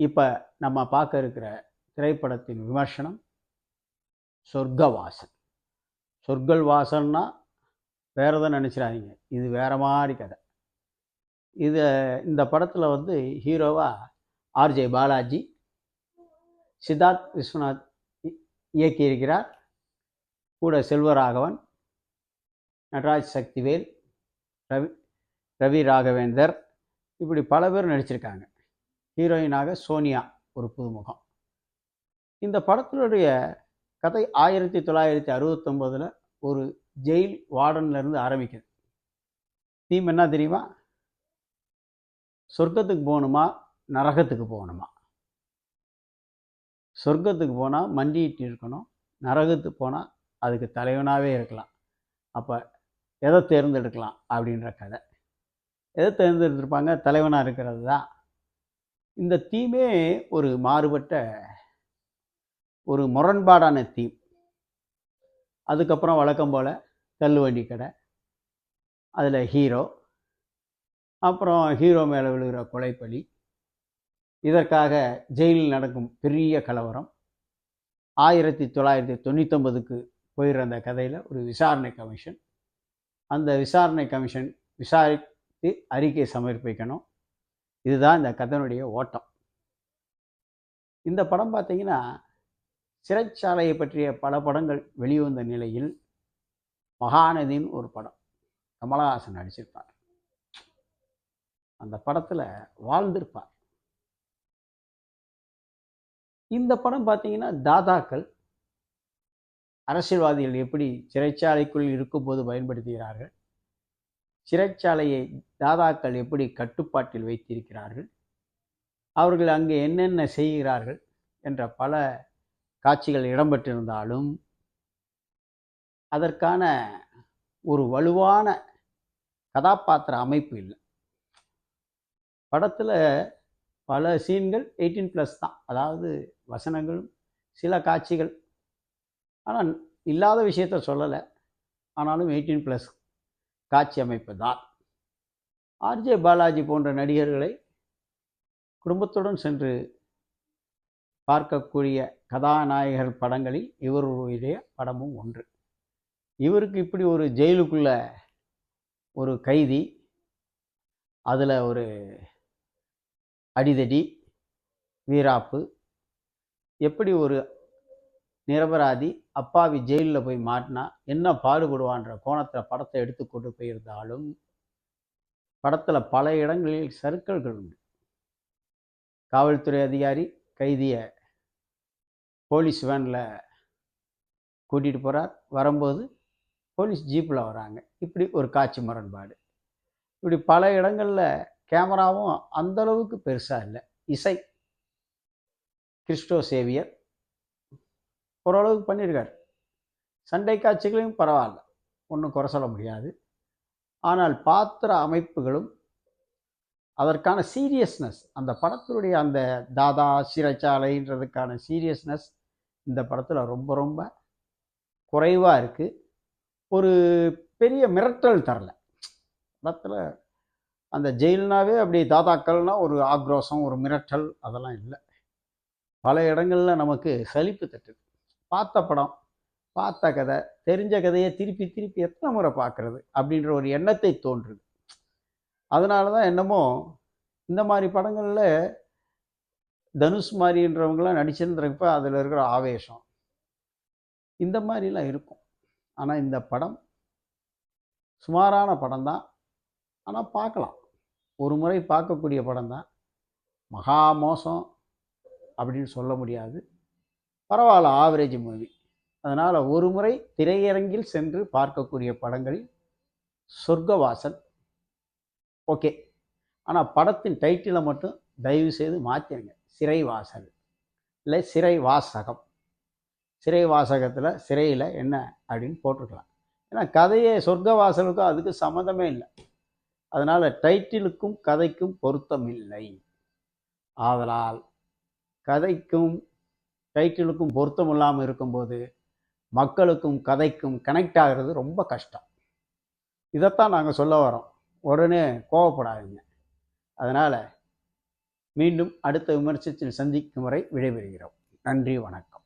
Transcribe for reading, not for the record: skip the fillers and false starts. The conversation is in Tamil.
இப்போ நம்ம பார்க்க இருக்கிற திரைப்படத்தின் விமர்சனம் சொர்க்கவாசல். சொர்க்கவாசல்னா வேற எதை நினச்சிடாதீங்க, இது வேற மாதிரி கதை. இந்த படத்தில் வந்து ஹீரோவா ஆர்ஜே பாலாஜி, சித்தார்த் விஸ்வநாத் இயக்கியிருக்கிறார். கூட செல்வராகவன், நடராஜ் சக்திவேல், ரவி ராகவேந்தர், இப்படி பல பேர் நடிச்சிருக்காங்க. ஹீரோயினாக சோனியா ஒரு புதுமுகம். இந்த படத்தினுடைய கதை 1969 ஒரு ஜெயில் வார்டன்லேருந்து ஆரம்பிக்குது. தீம் என்ன தெரியுமா? சொர்க்கத்துக்கு போகணுமா, நரகத்துக்கு போகணுமா? சொர்க்கத்துக்கு போனால் மண்டிட்டு இருக்கணும், நரகத்துக்கு போனால் அதுக்கு தலைவனாகவே இருக்கலாம். அப்போ எதை தேர்ந்தெடுக்கலாம் அப்படின்ற கதை. எதை தேர்ந்தெடுத்திருப்பாங்க? தலைவனாக இருக்கிறது தான். இந்த தீமே ஒரு மாறுபட்ட ஒரு முரண்பாடான தீம். அதுக்கப்புறம் வழக்கம் போல் தள்ளுவண்டி கடை, அதில் ஹீரோ, அப்புறம் ஹீரோ மேலே விழுகிற கொலைப்பலி, இதற்காக ஜெயிலில் நடக்கும் பெரிய கலவரம். 1999க்கு போயிடுற அந்த கதையில் ஒரு விசாரணை கமிஷன். அந்த விசாரணை கமிஷன் விசாரித்து அறிக்கை சமர்ப்பிக்கணும். இதுதான் இந்த கதையினுடைய ஓட்டம். இந்த படம் பார்த்தீங்கன்னா, சிறைச்சாலையை பற்றிய பல படங்கள் வெளிவந்த நிலையில் மகாநதின்னு ஒரு படம் கமலஹாசன் நடிச்சிருப்பார். அந்த படத்தில் வாழ்ந்திருப்பார். இந்த படம் பார்த்தீங்கன்னா, தாதாக்கள் அரசியல்வாதிகள் எப்படி சிறைச்சாலைக்குள் இருக்கும்போது பயன்படுத்துகிறார்கள், சிறைச்சாலையை தாதாக்கள் எப்படி கட்டுப்பாட்டில் வைத்திருக்கிறார்கள், அவர்கள் அங்கே என்னென்ன செய்கிறார்கள் என்ற பல காட்சிகள் இடம்பெற்றிருந்தாலும் அதற்கான ஒரு வலுவான கதாபாத்திர அமைப்பு இல்லை. படத்தில் பல சீன்கள் 18+ தான், அதாவது வசனங்களும் சில காட்சிகள். ஆனால் இல்லாத விஷயத்த சொல்லலை, ஆனாலும் 18+ காட்சி அமைப்பு தான். ஆர்ஜே பாலாஜி போன்ற நடிகர்களை குடும்பத்துடன் சென்று பார்க்கக்கூடிய கதாநாயகர் படங்களில் இவருடைய படமும் ஒன்று. இவருக்கு இப்படி ஒரு ஜெயிலுக்குள்ள ஒரு கைதி, அதில் ஒரு அடிதடி வீராப்பு, எப்படி ஒரு நிரபராதி அப்பாவி ஜெயிலில் போய் மாட்டினா என்ன பாடுபடுவான்ற கோணத்தில் படத்தை எடுத்துக்கொண்டு போயிருந்தாலும் படத்தில் பல இடங்களில் சறுக்கல்கள் உண்டு. காவல்துறை அதிகாரி கைதியை போலீஸ் வேனில் கூட்டிகிட்டு போகிறார், வரும்போது போலீஸ் ஜீப்பில் வராங்க, இப்படி ஒரு காட்சி முரண்பாடு. இப்படி பல இடங்களில் கேமராவும் அந்தளவுக்கு பெருசாக இல்லை. இசை கிறிஸ்டோ சேவியர் ஓரளவுக்கு பண்ணியிருக்கார். சண்டை காட்சிகளையும் பரவாயில்ல, ஒன்றும் குறை சொல்ல முடியாது. ஆனால் பாத்திர அமைப்புகளும் அதற்கான சீரியஸ்னஸ், அந்த படத்தினுடைய அந்த தாதா சிறைச்சாலைன்றதுக்கான சீரியஸ்னஸ் இந்த படத்தில் ரொம்ப ரொம்ப குறைவாக இருக்குது. ஒரு பெரிய மிரட்டல் தரல படத்தில். அந்த ஜெயில்னாவே அப்படி தாதாக்கள்னா ஒரு ஆக்ரோஷம், ஒரு மிரட்டல், அதெல்லாம் இல்லை. பல இடங்களில் நமக்கு சலிப்பு தட்டுது. பார்த்த படம், பார்த்த கதை, தெரிஞ்ச கதையை திருப்பி திருப்பி எத்தனை முறை பார்க்குறது அப்படின்ற ஒரு எண்ணத்தை தோன்றுது. அதனால தான் என்னமோ இந்த மாதிரி படங்களில் தனுஷ் மாதிரின்றவங்களாம் நடிச்சிருந்துருப்ப அதில் இருக்கிற ஆவேசம் இந்த மாதிரிலாம் இருக்கும். ஆனால் இந்த படம் சுமாரான படம் தான், ஆனால் பார்க்கலாம், ஒரு முறை பார்க்கக்கூடிய படம் தான். மகா மோசம் அப்படின்னு சொல்ல முடியாது, பரவாயில்ல, ஆவரேஜ் மூவி. அதனால் ஒரு முறை திரையரங்கில் சென்று பார்க்கக்கூடிய படங்களில் சொர்க்கவாசல் ஓகே. ஆனால் படத்தின் டைட்டிலை மட்டும் தயவு செய்து மாற்றிடுங்க, சிறைவாசல் இல்லை சிறை வாசகம். சிறை வாசகத்தில் சிறையில் என்ன அப்படின்னு போட்டிருக்கலாம். ஏன்னா கதையே சொர்க்கவாசலுக்கும் அதுக்கு சம்மந்தமே இல்லை. அதனால் டைட்டிலுக்கும் கதைக்கும் பொருத்தம் இல்லை. ஆதலால் கதைக்கும் டைட்டிலுக்கும் பொருத்தம் இல்லாமல் இருக்கும்போது மக்களுக்கும் கதைக்கும் கனெக்ட் ஆகிறது ரொம்ப கஷ்டம். இதைத்தான் நாங்கள் சொல்ல வரோம். உடனே கோவப்படாதீங்க. அதனால் மீண்டும் அடுத்த விமர்சனத்தில் சந்திக்கும் வரை விடைபெறுகிறோம். நன்றி, வணக்கம்.